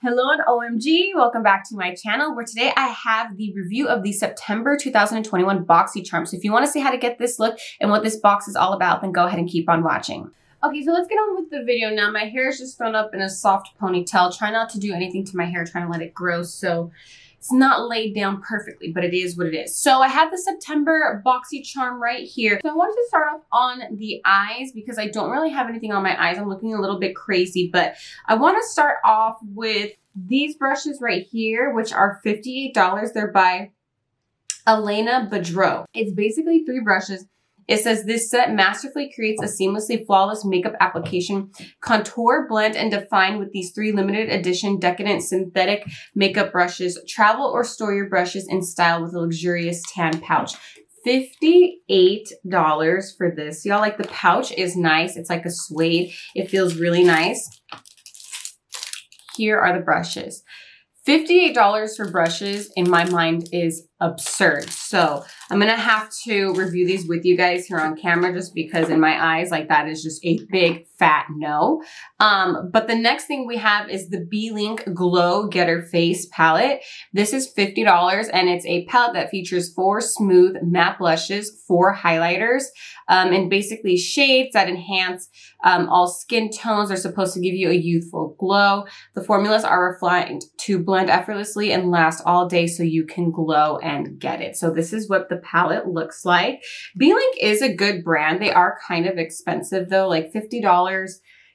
Hello and OMG, welcome back to my channel where today I have the review of the September 2021 Boxycharm. So if you want to see how to get this look and what this box is all about, then go ahead and keep on watching. Okay, so let's get on with the video now. My hair is just thrown up in a soft ponytail. Try not to do anything to my hair, trying to let it grow so it's not laid down perfectly, but it is what it is. So I have the September Boxycharm right here. So I wanted to start off on the eyes because I don't really have anything on my eyes. I'm looking a little bit crazy, but I want to start off with these brushes right here, which are $58. They're by Elena Boudreau. It's basically 3 brushes. It says this set masterfully creates a seamlessly flawless makeup application. Contour, blend, and define with these 3 limited edition decadent synthetic makeup brushes. Travel or store your brushes in style with a luxurious tan pouch. $58 for this. Y'all, like the pouch is nice. It's like a suede. It feels really nice. Here are the brushes. $58 for brushes in my mind is absurd. So I'm going to have to review these with you guys here on camera just because in my eyes, like that is just a big fat no. But the next thing we have is the B-Link Glow Getter Face Palette. This is $50 and it's a palette that features 4 smooth matte blushes, 4 highlighters, and basically shades that enhance all skin tones. They're supposed to give you a youthful glow. The formulas are refined to blend effortlessly and last all day so you can glow and get it. So this is what the palette looks like. B-Link is a good brand. They are kind of expensive though, like $50.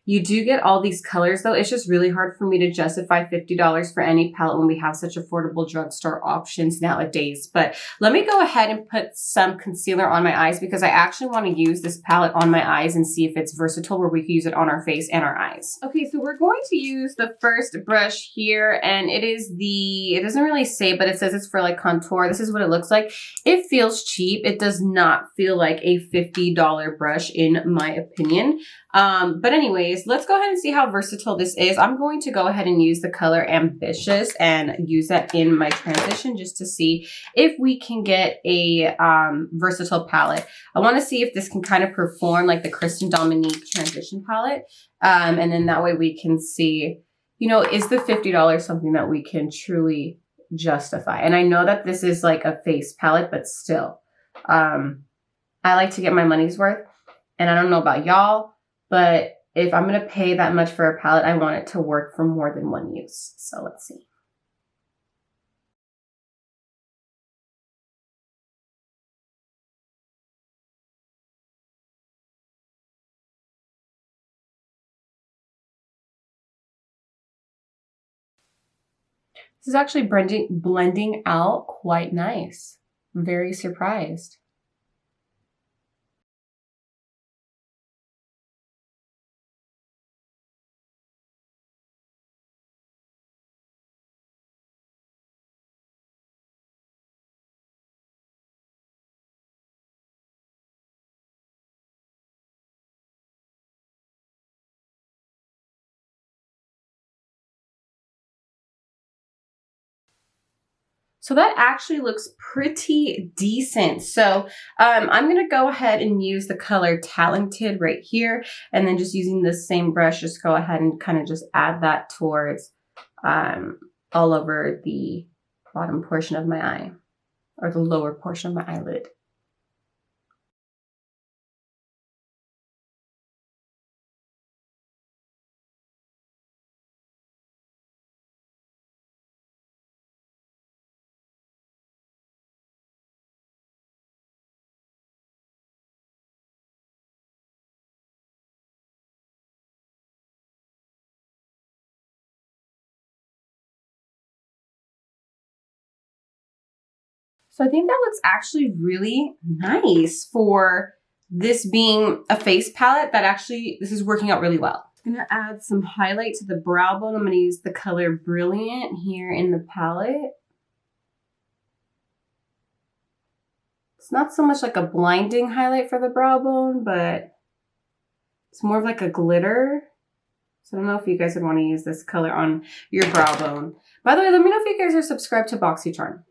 You do get all these colors though. It's just really hard for me to justify $50 for any palette when we have such affordable drugstore options nowadays. But let me go ahead and put some concealer on my eyes because I actually want to use this palette on my eyes and see if it's versatile where we can use it on our face and our eyes. Okay, so we're going to use the first brush here and it doesn't really say, but it says it's for like contour. This is what it looks like. It feels cheap. It does not feel like a $50 brush in my opinion. But anyways, let's go ahead and see how versatile this is. I'm going to go ahead and use the color Ambitious and use that in my transition just to see if we can get a versatile palette. I want to see if this can kind of perform like the Kristen Dominique transition palette. And then that way we can see, you know, is the $50 something that we can truly justify? And I know that this is like a face palette, but still, I like to get my money's worth. And I don't know about y'all, but if I'm going to pay that much for a palette, I want it to work for more than one use. So let's see. This is actually blending out quite nice. I'm very surprised. So that actually looks pretty decent. So I'm going to go ahead and use the color Talented right here. And then just using the same brush, just go ahead and kind of just add that towards all over the bottom portion of my eye or the lower portion of my eyelid. So I think that looks actually really nice for this being a face palette that actually, this is working out really well. I'm gonna add some highlight to the brow bone. I'm gonna use the color Brilliant here in the palette. It's not so much like a blinding highlight for the brow bone, but it's more of like a glitter. So I don't know if you guys would want to use this color on your brow bone. By the way, let me know if you guys are subscribed to Boxycharm.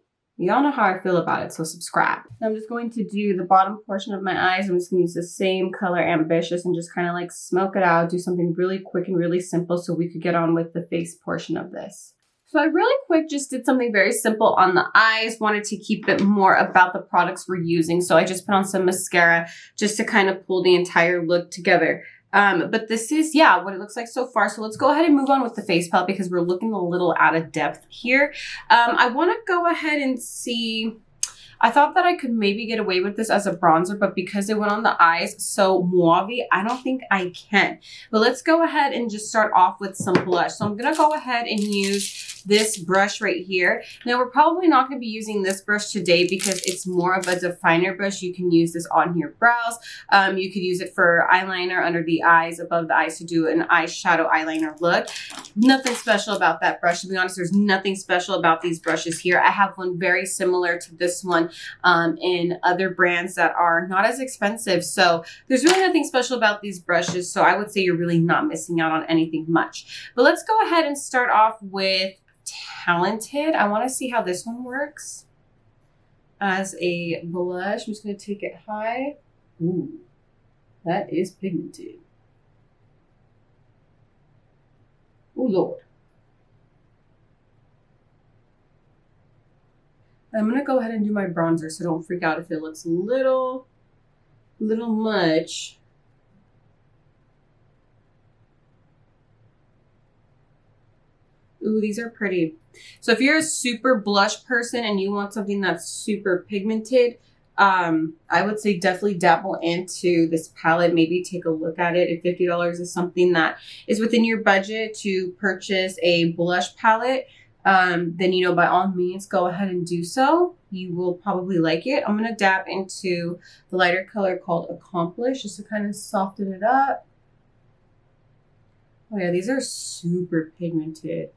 Y'all know how I feel about it, so subscribe. I'm just going to do the bottom portion of my eyes. I'm just gonna use the same color Ambitious and just kind of like smoke it out, do something really quick and really simple so we could get on with the face portion of this. So I really quick just did something very simple on the eyes, wanted to keep it more about the products we're using. So I just put on some mascara just to kind of pull the entire look together. But this is, yeah, what it looks like so far. So let's go ahead and move on with the face palette because we're looking a little out of depth here. I want to go ahead and see. I thought that I could maybe get away with this as a bronzer, but because it went on the eyes so mauve, I don't think I can. But let's go ahead and just start off with some blush. So I'm going to go ahead and use this brush right here. Now, we're probably not going to be using this brush today because it's more of a definer brush. You can use this on your brows. You could use it for eyeliner under the eyes, above the eyes to do an eyeshadow eyeliner look. Nothing special about that brush. To be honest, there's nothing special about these brushes here. I have one very similar to this one in other brands that are not as expensive. So there's really nothing special about these brushes. So I would say you're really not missing out on anything much. But let's go ahead and start off with Talented. I want to see how this one works as a blush. I'm just going to take it high. Ooh, that is pigmented. Oh, Lord. I'm going to go ahead and do my bronzer, so don't freak out if it looks a little much. Ooh, these are pretty. So if you're a super blush person and you want something that's super pigmented, I would say definitely dabble into this palette. Maybe take a look at it. If $50 is something that is within your budget to purchase a blush palette, then, you know, by all means, go ahead and do so. You will probably like it. I'm going to dab into the lighter color called Accomplish just to kind of soften it up. Oh yeah, these are super pigmented.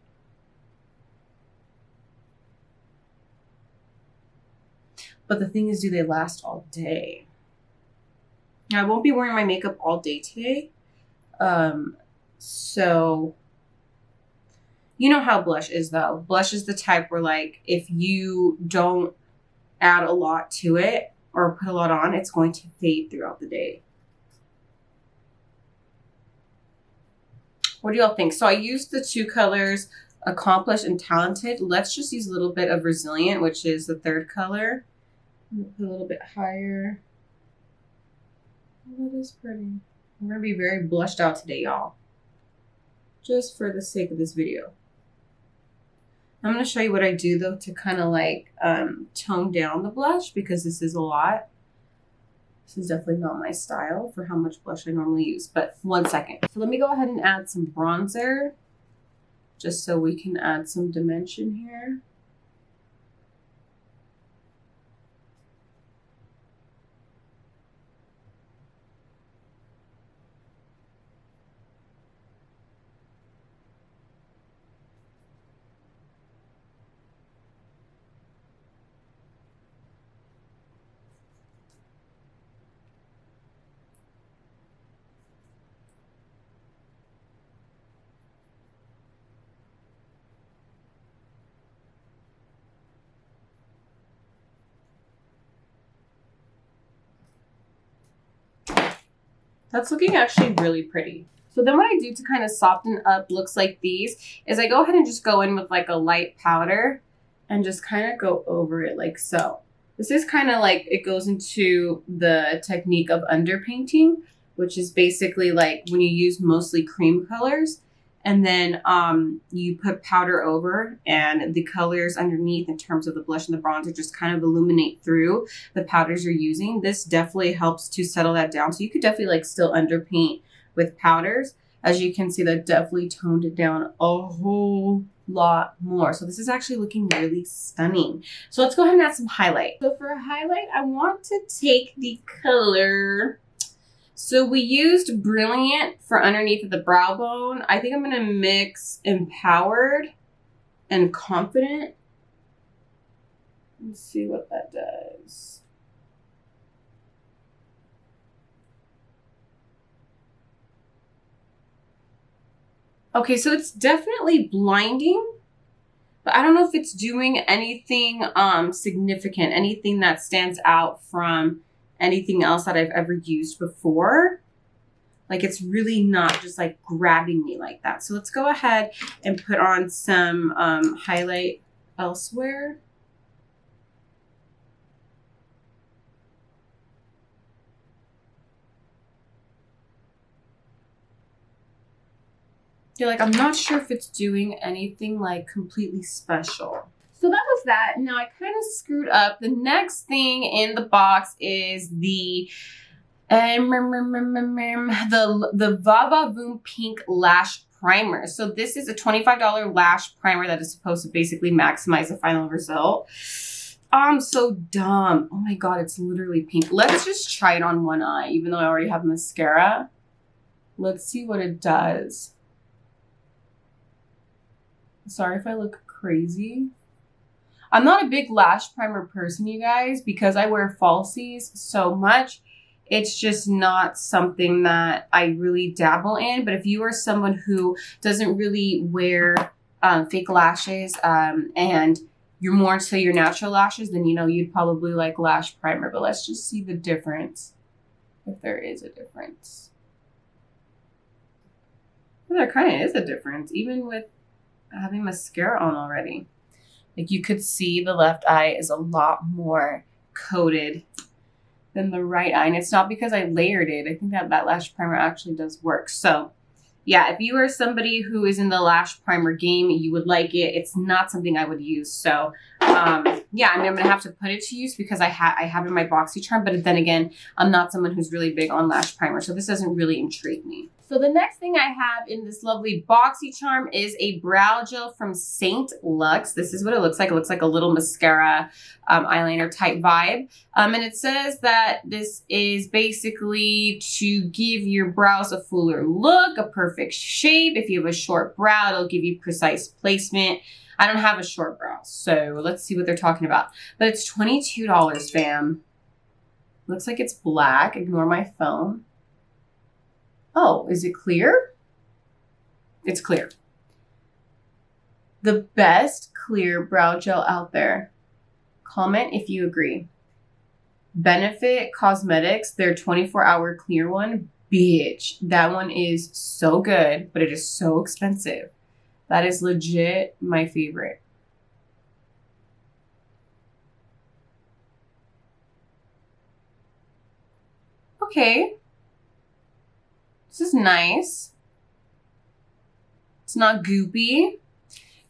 But the thing is, do they last all day? Now, I won't be wearing my makeup all day today. So you know how blush is though. Blush is the type where like if you don't add a lot to it or put a lot on, it's going to fade throughout the day. What do y'all think? So I used the two colors, Accomplished and Talented. Let's just use a little bit of Resilient, which is the third color. Put a little bit higher. Oh, that is pretty. I'm going to be very blushed out today, y'all. Just for the sake of this video. I'm going to show you what I do, though, to kind of like tone down the blush because this is a lot. This is definitely not my style for how much blush I normally use. But 1 second. So let me go ahead and add some bronzer just so we can add some dimension here. That's looking actually really pretty. So then what I do to kind of soften up looks like these is I go ahead and just go in with like a light powder and just kind of go over it like so. This is kind of like it goes into the technique of underpainting, which is basically like when you use mostly cream colors and then you put powder over and the colors underneath in terms of the blush and the bronzer just kind of illuminate through the powders you're using. This definitely helps to settle that down. So you could definitely like still underpaint with powders. As you can see, that definitely toned it down a whole lot more. So this is actually looking really stunning. So let's go ahead and add some highlight. So for a highlight, I want to take the color. So we used Brilliant for underneath of the brow bone. I think I'm going to mix Empowered and Confident. Let's see what that does. Okay, so it's definitely blinding, But I don't know if it's doing anything significant, anything that stands out from anything else that I've ever used before. Like it's really not just like grabbing me like that. So let's go ahead and put on some highlight elsewhere. You're like, I'm not sure if it's doing anything like completely special. So that was that. Now I kind of screwed up. The next thing in the box is the Vava Voom Pink Lash Primer. So this is a $25 lash primer that is supposed to basically maximize the final result. I'm so dumb. Oh my God, it's literally pink. Let's just try it on one eye, even though I already have mascara. Let's see what it does. Sorry if I look crazy. I'm not a big lash primer person, you guys, because I wear falsies so much. It's just not something that I really dabble in. But if you are someone who doesn't really wear fake lashes and you're more into your natural lashes, then you know you'd probably like lash primer. But let's just see the difference, if there is a difference. Well, there kind of is a difference, even with having mascara on already. Like you could see the left eye is a lot more coated than the right eye. And it's not because I layered it. I think that lash primer actually does work. So yeah, if you are somebody who is in the lash primer game, you would like it. It's not something I would use. So yeah, I mean, I'm going to have to put it to use because I have it in my Boxycharm. But then again, I'm not someone who's really big on lash primer. So this doesn't really intrigue me. So the next thing I have in this lovely Boxycharm is a brow gel from Saint Luxe. This is what it looks like. It looks like a little mascara eyeliner type vibe. And it says that this is basically to give your brows a fuller look, a perfect shape. If you have a short brow, it'll give you precise placement. I don't have a short brow, so let's see what they're talking about. But it's $22, fam. Looks like it's black. Ignore my phone. Oh, is it clear? It's clear. The best clear brow gel out there. Comment if you agree. Benefit Cosmetics, their 24-hour clear one. Bitch, that one is so good, but it is so expensive. That is legit my favorite. Okay. This is nice. It's not goopy.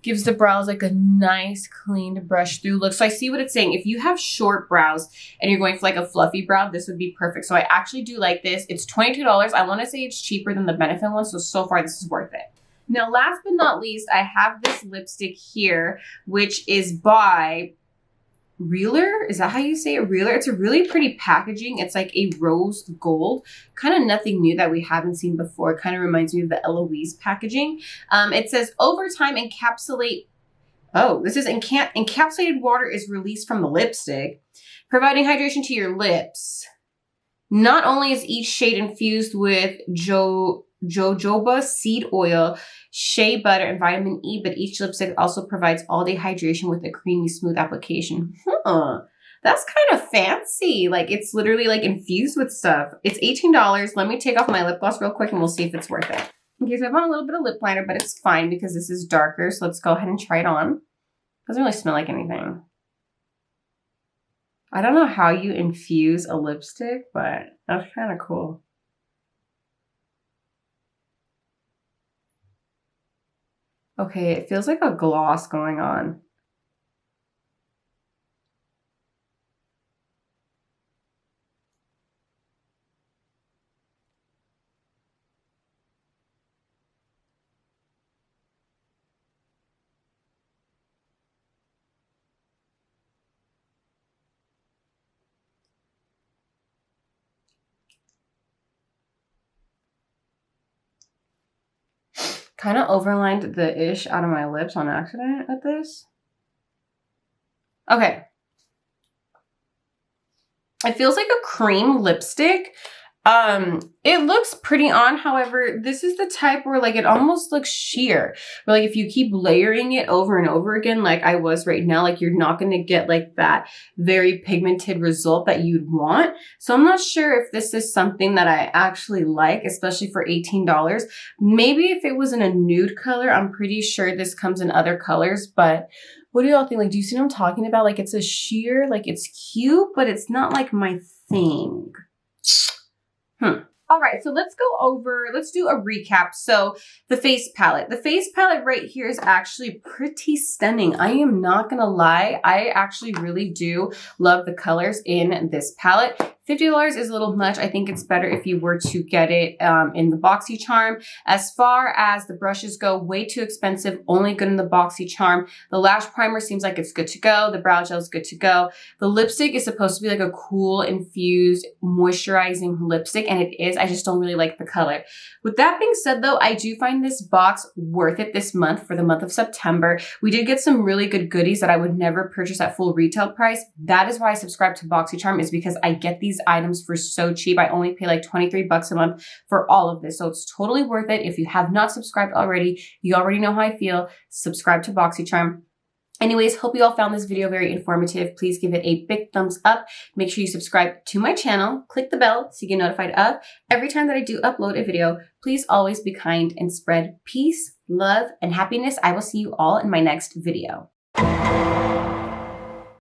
Gives the brows like a nice clean brush through look. So I see what it's saying. If you have short brows and you're going for like a fluffy brow, this would be perfect. So I actually do like this. It's $22. I want to say it's cheaper than the Benefit one. So far this is worth it. Now, last but not least, I have this lipstick here, which is by Reeler. Is that how you say it? Reeler. It's a really pretty packaging. It's like a rose gold, kind of nothing new that we haven't seen before. It kind of reminds me of the Eloise packaging. It says over time encapsulate. Oh, this is encapsulated water is released from the lipstick, providing hydration to your lips. Not only is each shade infused with jojoba seed oil, shea butter, and vitamin E, but each lipstick also provides all-day hydration with a creamy, smooth application. That's kind of fancy. Like, it's literally, like, infused with stuff. It's $18. Let me take off my lip gloss real quick, and we'll see if it's worth it. Okay, so I have on a little bit of lip liner, but it's fine because this is darker, so let's go ahead and try it on. Doesn't really smell like anything. I don't know how you infuse a lipstick, but that's kind of cool. Okay, it feels like a gloss going on. Kind of overlined the ish out of my lips on accident with this. Okay. It feels like a cream lipstick. It looks pretty on. However, this is the type where like it almost looks sheer. But like if you keep layering it over and over again, like I was right now, like you're not going to get like that very pigmented result that you'd want. So I'm not sure if this is something that I actually like, especially for $18. Maybe if it was in a nude color, I'm pretty sure this comes in other colors, but what do y'all think? Like, do you see what I'm talking about? Like it's a sheer, like it's cute, but it's not like my thing. All right, so let's do a recap. So the face palette. The face palette right here is actually pretty stunning. I am not gonna lie. I actually really do love the colors in this palette. $50 is a little much. I think it's better if you were to get it in the Boxycharm. As far as the brushes go, way too expensive, only good in the Boxycharm. The lash primer seems like it's good to go. The brow gel is good to go. The lipstick is supposed to be like a cool, infused, moisturizing lipstick, and it is. I just don't really like the color. With that being said though, I do find this box worth it this month for the month of September. We did get some really good goodies that I would never purchase at full retail price. That is why I subscribe to Boxycharm, is because I get these items for so cheap. I only pay like 23 bucks a month for all of this. So it's totally worth it. If you have not subscribed already, you already know how I feel. Subscribe to Boxycharm. Anyways, hope you all found this video very informative. Please give it a big thumbs up. Make sure you subscribe to my channel. Click the bell so you get notified of every time that I do upload a video. Please always be kind and spread peace, love, and happiness. I will see you all in my next video.